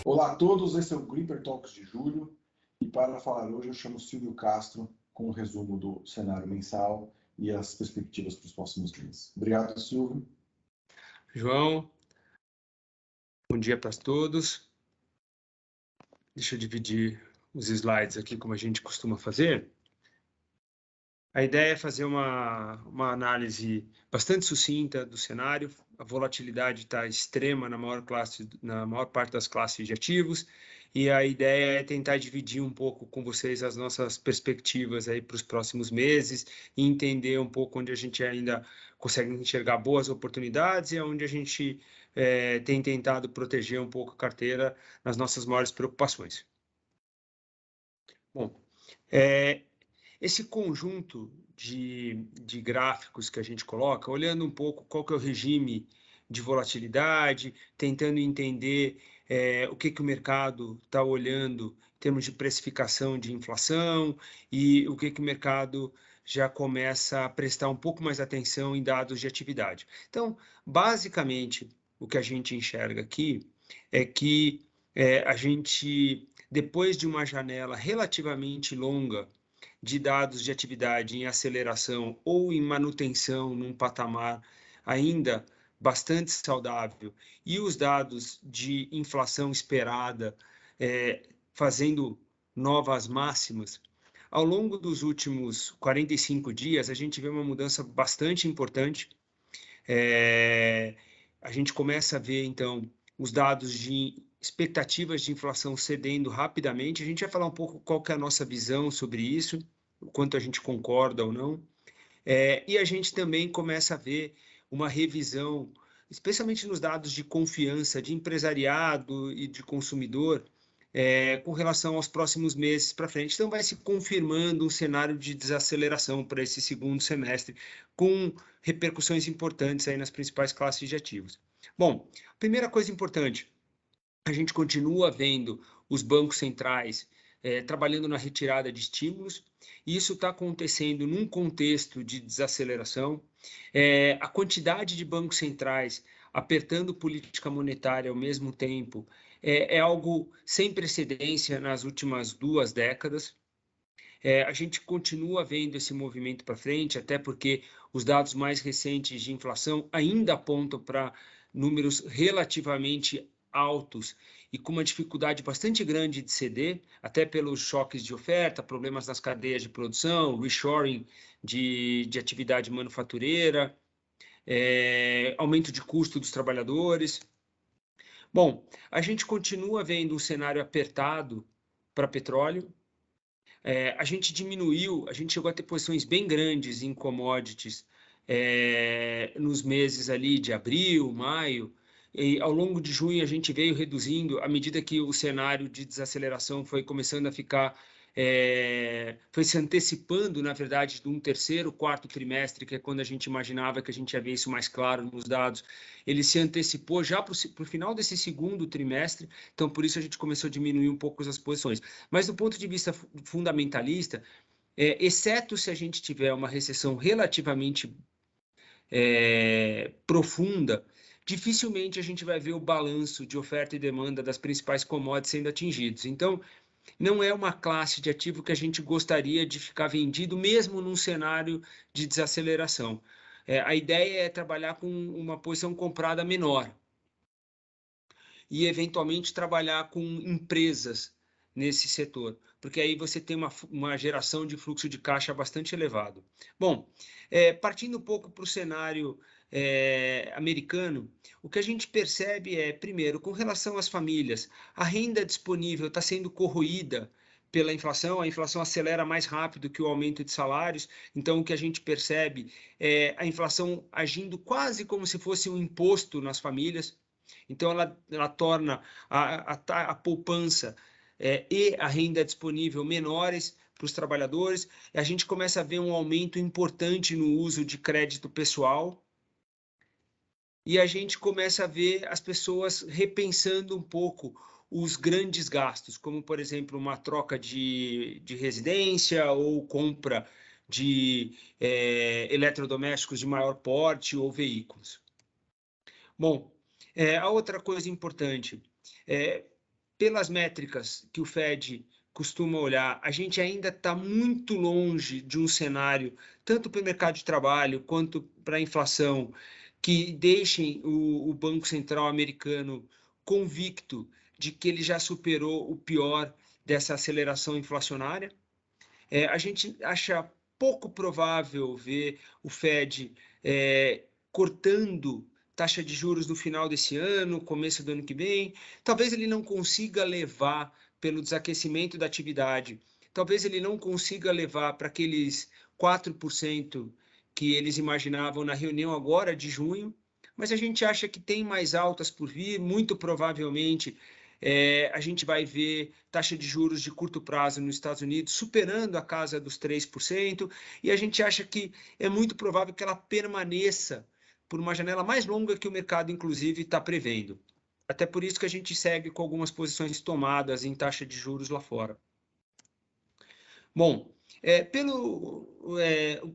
Olá a todos, esse é o Gripper Talks de julho e para falar hoje eu chamo Silvio Castro com um resumo do cenário mensal e as perspectivas para os próximos meses. Obrigado, Silvio. João, bom dia para todos. Deixa eu dividir os slides aqui como a gente costuma fazer. A ideia é fazer uma análise bastante sucinta do cenário. A volatilidade está extrema na maior parte das classes de ativos, e a ideia é tentar dividir um pouco com vocês as nossas perspectivas aí para os próximos meses e entender um pouco onde a gente ainda consegue enxergar boas oportunidades e onde a gente tem tentado proteger um pouco a carteira nas nossas maiores preocupações. Bom, esse conjunto de gráficos que a gente coloca, olhando um pouco qual que é o regime de volatilidade, tentando entender o que o mercado está olhando em termos de precificação de inflação e o que o mercado já começa a prestar um pouco mais atenção em dados de atividade. Então, basicamente, o que a gente enxerga aqui é que a gente, depois de uma janela relativamente longa de dados de atividade em aceleração ou em manutenção num patamar ainda bastante saudável, e os dados de inflação esperada fazendo novas máximas, ao longo dos últimos 45 dias, a gente vê uma mudança bastante importante. A gente começa a ver, então, os dados de expectativas de inflação cedendo rapidamente. A gente vai falar um pouco qual que é a nossa visão sobre isso, o quanto a gente concorda ou não. E a gente também começa a ver uma revisão, especialmente nos dados de confiança de empresariado e de consumidor, com relação aos próximos meses para frente. Então, vai se confirmando um cenário de desaceleração para esse segundo semestre, com repercussões importantes aí nas principais classes de ativos. Bom, primeira coisa importante, a gente continua vendo os bancos centrais trabalhando na retirada de estímulos, e isso está acontecendo num contexto de desaceleração. A quantidade de bancos centrais apertando política monetária ao mesmo tempo é algo sem precedência nas últimas 2 décadas. A gente continua vendo esse movimento para frente, até porque os dados mais recentes de inflação ainda apontam para números relativamente altos e com uma dificuldade bastante grande de ceder, até pelos choques de oferta, problemas nas cadeias de produção, reshoring de atividade manufatureira, aumento de custo dos trabalhadores. Bom, a gente continua vendo um cenário apertado para petróleo. A gente chegou a ter posições bem grandes em commodities nos meses ali de abril, maio, e ao longo de junho a gente veio reduzindo, à medida que o cenário de desaceleração foi começando a ficar, foi se antecipando, na verdade, de um terceiro, quarto trimestre, que é quando a gente imaginava que a gente ia ver isso mais claro nos dados. Ele se antecipou já para o final desse segundo trimestre, então por isso a gente começou a diminuir um pouco as posições. Mas do ponto de vista fundamentalista, exceto se a gente tiver uma recessão relativamente profunda, dificilmente a gente vai ver o balanço de oferta e demanda das principais commodities sendo atingidos. Então, não é uma classe de ativo que a gente gostaria de ficar vendido, mesmo num cenário de desaceleração. A ideia é trabalhar com uma posição comprada menor e, eventualmente, trabalhar com empresas nesse setor, porque aí você tem uma geração de fluxo de caixa bastante elevado. Bom, partindo um pouco para o cenário americano, o que a gente percebe é, primeiro, com relação às famílias, a renda disponível está sendo corroída pela inflação, a inflação acelera mais rápido que o aumento de salários, então o que a gente percebe é a inflação agindo quase como se fosse um imposto nas famílias. Então ela torna a poupança e a renda disponível menores para os trabalhadores. A gente começa a ver um aumento importante no uso de crédito pessoal, e a gente começa a ver as pessoas repensando um pouco os grandes gastos, como, por exemplo, uma troca de residência ou compra de eletrodomésticos de maior porte ou veículos. Bom, a outra coisa importante, pelas métricas que o Fed costuma olhar, a gente ainda está muito longe de um cenário, tanto para o mercado de trabalho quanto para a inflação, que deixem o Banco Central americano convicto de que ele já superou o pior dessa aceleração inflacionária. A gente acha pouco provável ver o Fed cortando taxa de juros no final desse ano, começo do ano que vem. Talvez ele não consiga levar pelo desaquecimento da atividade. Talvez ele não consiga levar para aqueles 4% que eles imaginavam na reunião agora de junho, mas a gente acha que tem mais altas por vir, muito provavelmente a gente vai ver taxa de juros de curto prazo nos Estados Unidos superando a casa dos 3%, e a gente acha que é muito provável que ela permaneça por uma janela mais longa que o mercado, inclusive, está prevendo. Até por isso que a gente segue com algumas posições tomadas em taxa de juros lá fora. Bom,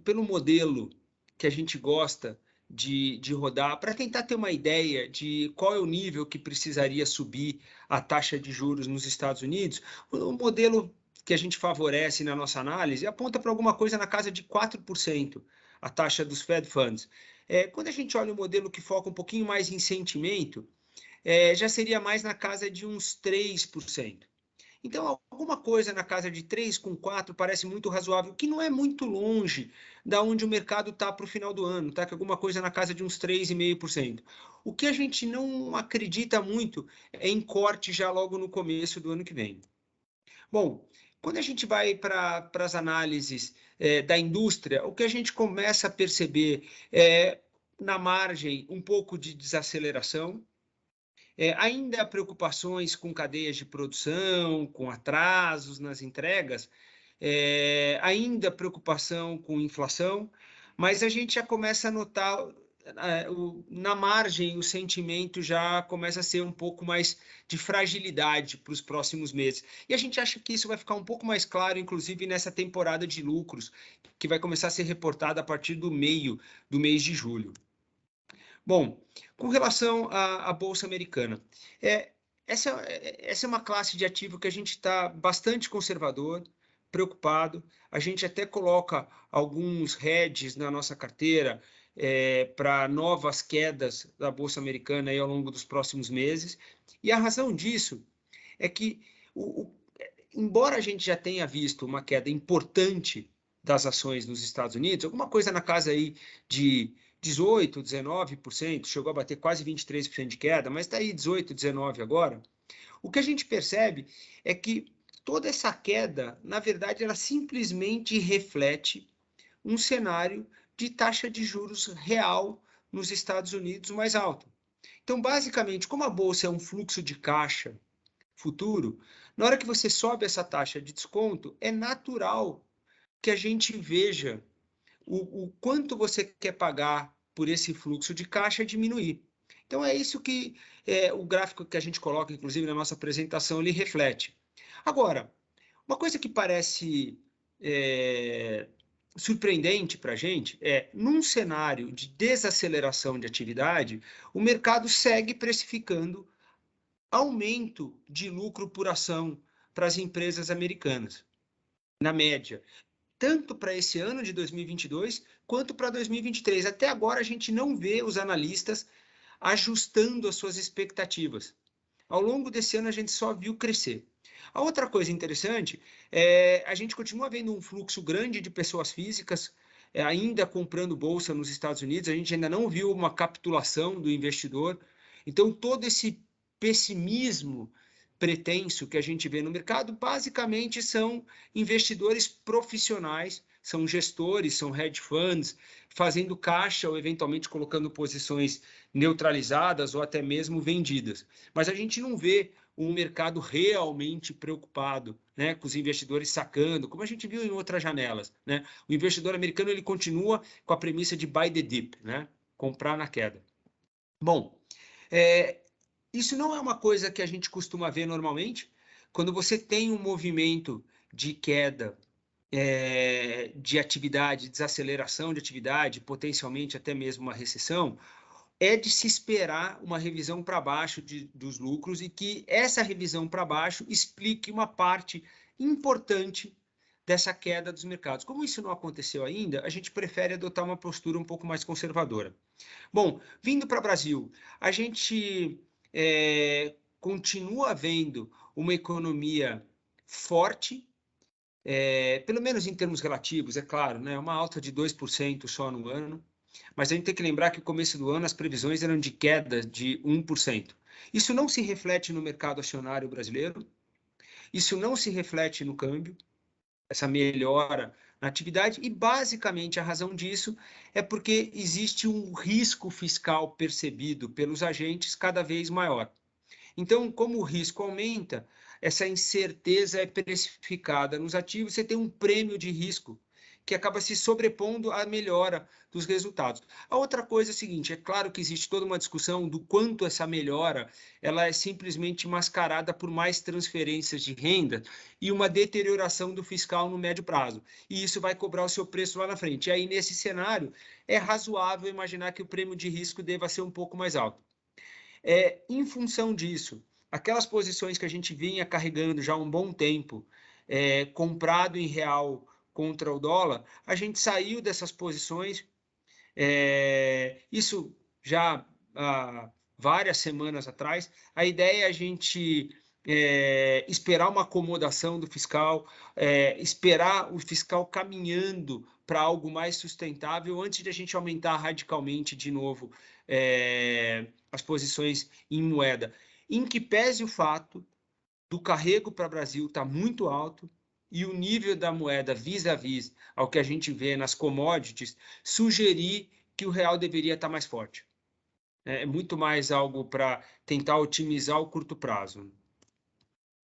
pelo modelo que a gente gosta de rodar, para tentar ter uma ideia de qual é o nível que precisaria subir a taxa de juros nos Estados Unidos, o modelo que a gente favorece na nossa análise aponta para alguma coisa na casa de 4%, a taxa dos Fed Funds. Quando a gente olha o modelo que foca um pouquinho mais em sentimento, já seria mais na casa de uns 3%. Então, alguma coisa na casa de 3 com 4 parece muito razoável, que não é muito longe da onde o mercado está para o final do ano, tá? Que alguma coisa na casa de uns 3,5%. O que a gente não acredita muito é em corte já logo no começo do ano que vem. Bom, quando a gente vai para as análises da indústria, o que a gente começa a perceber é, na margem, um pouco de desaceleração. Ainda há preocupações com cadeias de produção, com atrasos nas entregas, ainda preocupação com inflação, mas a gente já começa a notar, na margem, o sentimento já começa a ser um pouco mais de fragilidade para os próximos meses. E a gente acha que isso vai ficar um pouco mais claro, inclusive nessa temporada de lucros, que vai começar a ser reportada a partir do meio do mês de julho. Bom, com relação à Bolsa Americana, essa é uma classe de ativo que a gente está bastante conservador, preocupado. A gente até coloca alguns hedges na nossa carteira para novas quedas da Bolsa Americana aí ao longo dos próximos meses. E a razão disso é que, embora a gente já tenha visto uma queda importante das ações nos Estados Unidos, alguma coisa na casa aí de 18%, 19%, chegou a bater quase 23% de queda, mas está aí 18%, 19% agora. O que a gente percebe é que toda essa queda, na verdade, ela simplesmente reflete um cenário de taxa de juros real nos Estados Unidos mais alta. Então, basicamente, como a bolsa é um fluxo de caixa futuro, na hora que você sobe essa taxa de desconto, é natural que a gente veja o quanto você quer pagar por esse fluxo de caixa diminuir. Então, é isso que o gráfico que a gente coloca, inclusive, na nossa apresentação, ele reflete. Agora, uma coisa que parece surpreendente para a gente num cenário de desaceleração de atividade, o mercado segue precificando aumento de lucro por ação para as empresas americanas, na média, tanto para esse ano de 2022 quanto para 2023. Até agora a gente não vê os analistas ajustando as suas expectativas. Ao longo desse ano a gente só viu crescer. A outra coisa interessante é a gente continua vendo um fluxo grande de pessoas físicas ainda comprando bolsa nos Estados Unidos. A gente ainda não viu uma capitulação do investidor. Então todo esse pessimismo pretenso que a gente vê no mercado, basicamente são investidores profissionais, são gestores, são hedge funds, fazendo caixa ou eventualmente colocando posições neutralizadas ou até mesmo vendidas. Mas a gente não vê um mercado realmente preocupado, né, com os investidores sacando, como a gente viu em outras janelas, né? O investidor americano ele continua com a premissa de buy the dip, né, comprar na queda. Bom, isso não é uma coisa que a gente costuma ver normalmente. Quando você tem um movimento de queda de atividade, desaceleração de atividade, potencialmente até mesmo uma recessão, é de se esperar uma revisão para baixo dos lucros e que essa revisão para baixo explique uma parte importante dessa queda dos mercados. Como isso não aconteceu ainda, a gente prefere adotar uma postura um pouco mais conservadora. Bom, vindo para o Brasil, a gente continua vendo uma economia forte, pelo menos em termos relativos, é claro, né? Uma alta de 2% só no ano, mas a gente tem que lembrar que no começo do ano as previsões eram de queda de 1%. Isso não se reflete no mercado acionário brasileiro, isso não se reflete no câmbio, essa melhora na atividade, e basicamente a razão disso é porque existe um risco fiscal percebido pelos agentes cada vez maior. Então, como o risco aumenta, essa incerteza é precificada nos ativos, você tem um prêmio de risco que acaba se sobrepondo à melhora dos resultados. A outra coisa é a seguinte, é claro que existe toda uma discussão do quanto essa melhora ela é simplesmente mascarada por mais transferências de renda e uma deterioração do fiscal no médio prazo. E isso vai cobrar o seu preço lá na frente. E aí, nesse cenário, é razoável imaginar que o prêmio de risco deva ser um pouco mais alto. Em função disso, aquelas posições que a gente vinha carregando já há um bom tempo, comprado em real contra o dólar, a gente saiu dessas posições, isso já há várias semanas atrás. A ideia é a gente esperar uma acomodação do fiscal, esperar o fiscal caminhando para algo mais sustentável antes de a gente aumentar radicalmente de novo as posições em moeda. Em que pese o fato do carrego para o Brasil estar muito alto e o nível da moeda vis-à-vis ao que a gente vê nas commodities sugerir que o real deveria estar mais forte. É muito mais algo para tentar otimizar o curto prazo.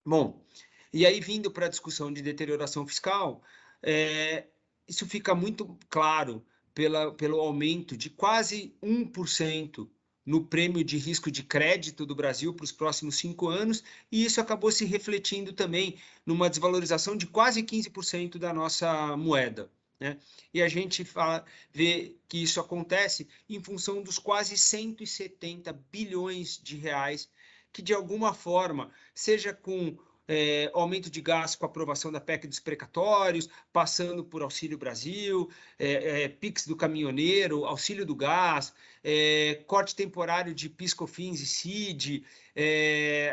Bom, e aí vindo para a discussão de deterioração fiscal, isso fica muito claro pelo aumento de quase 1% no prêmio de risco de crédito do Brasil para os próximos 5 anos, e isso acabou se refletindo também numa desvalorização de quase 15% da nossa moeda. Né? E a gente vê que isso acontece em função dos quase 170 bilhões de reais que, de alguma forma, seja com aumento de gasto com a aprovação da PEC dos precatórios, passando por Auxílio Brasil, PIX do caminhoneiro, auxílio do gás, corte temporário de PIS/COFINS e CID,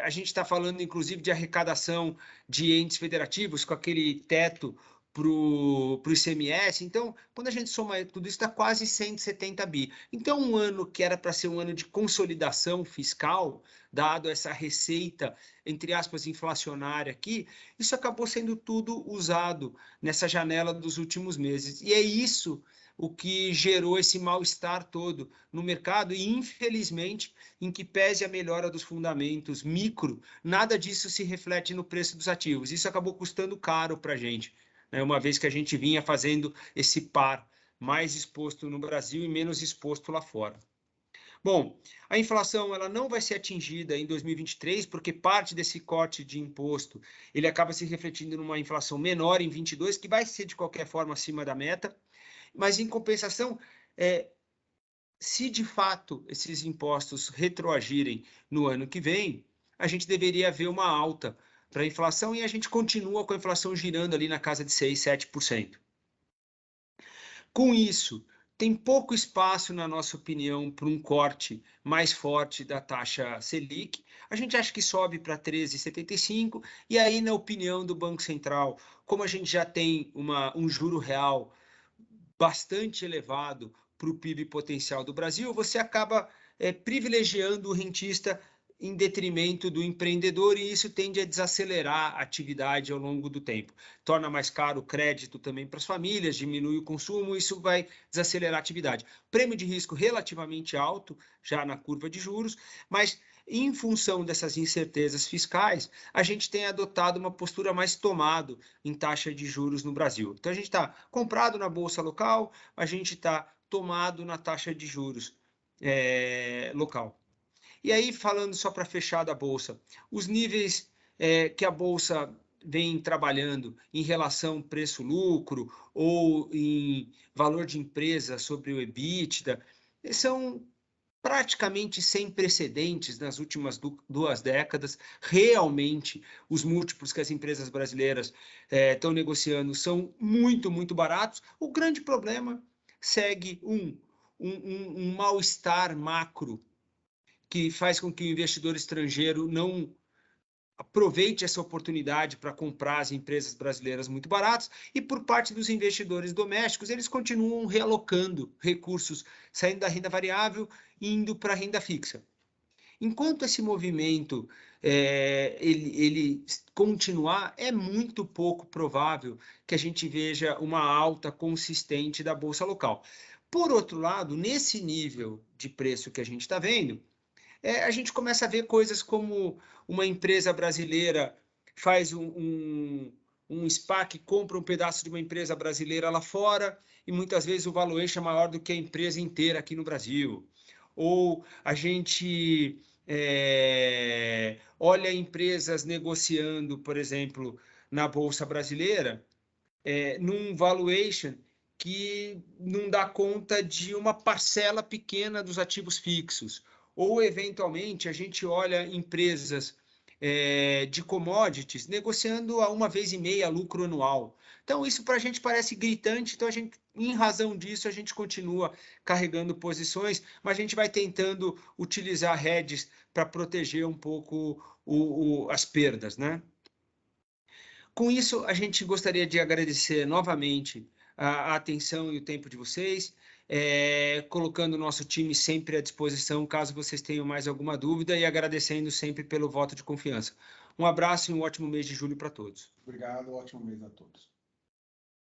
a gente está falando, inclusive, de arrecadação de entes federativos com aquele teto para o ICMS. Então, quando a gente soma tudo isso, dá quase 170 bi. Então, um ano que era para ser um ano de consolidação fiscal, dado essa receita, entre aspas, inflacionária aqui, isso acabou sendo tudo usado nessa janela dos últimos meses. E é isso o que gerou esse mal-estar todo no mercado e, infelizmente, em que pese a melhora dos fundamentos micro, nada disso se reflete no preço dos ativos. Isso acabou custando caro para a gente, uma vez que a gente vinha fazendo esse par mais exposto no Brasil e menos exposto lá fora. Bom, a inflação ela não vai ser atingida em 2023, porque parte desse corte de imposto ele acaba se refletindo numa inflação menor em 22, que vai ser de qualquer forma acima da meta, mas em compensação, se de fato esses impostos retroagirem no ano que vem, a gente deveria ver uma alta para a inflação e a gente continua com a inflação girando ali na casa de 6, 7%. Com isso, tem pouco espaço, na nossa opinião, para um corte mais forte da taxa Selic. A gente acha que sobe para 13,75, e aí, na opinião do Banco Central, como a gente já tem um juro real bastante elevado para o PIB potencial do Brasil, você acaba privilegiando o rentista em detrimento do empreendedor, e isso tende a desacelerar a atividade ao longo do tempo. Torna mais caro o crédito também para as famílias, diminui o consumo, isso vai desacelerar a atividade. Prêmio de risco relativamente alto, já na curva de juros, mas em função dessas incertezas fiscais, a gente tem adotado uma postura mais tomada em taxa de juros no Brasil. Então, a gente está comprado na bolsa local, a gente está tomado na taxa de juros local. E aí, falando só para fechar da bolsa, os níveis que a bolsa vem trabalhando em relação preço-lucro ou em valor de empresa sobre o EBITDA são praticamente sem precedentes nas últimas 2 décadas. Realmente, os múltiplos que as empresas brasileiras estão negociando são muito, muito baratos. O grande problema segue um mal-estar macro que faz com que o investidor estrangeiro não aproveite essa oportunidade para comprar as empresas brasileiras muito baratas, e por parte dos investidores domésticos, eles continuam realocando recursos, saindo da renda variável e indo para a renda fixa. Enquanto esse movimento ele continuar, é muito pouco provável que a gente veja uma alta consistente da bolsa local. Por outro lado, nesse nível de preço que a gente está vendo, a gente começa a ver coisas como uma empresa brasileira faz um SPAC, compra um pedaço de uma empresa brasileira lá fora, e muitas vezes o valuation é maior do que a empresa inteira aqui no Brasil. Ou a gente olha empresas negociando, por exemplo, na Bolsa Brasileira, num valuation que não dá conta de uma parcela pequena dos ativos fixos. Ou, eventualmente, a gente olha empresas de commodities negociando a 1,5 vezes lucro anual. Então, isso para a gente parece gritante, então, em razão disso, a gente continua carregando posições, mas a gente vai tentando utilizar hedges para proteger um pouco as perdas, né? Com isso, a gente gostaria de agradecer novamente a atenção e o tempo de vocês, colocando o nosso time sempre à disposição, caso vocês tenham mais alguma dúvida, e agradecendo sempre pelo voto de confiança. Um abraço e um ótimo mês de julho para todos. Obrigado, ótimo mês a todos.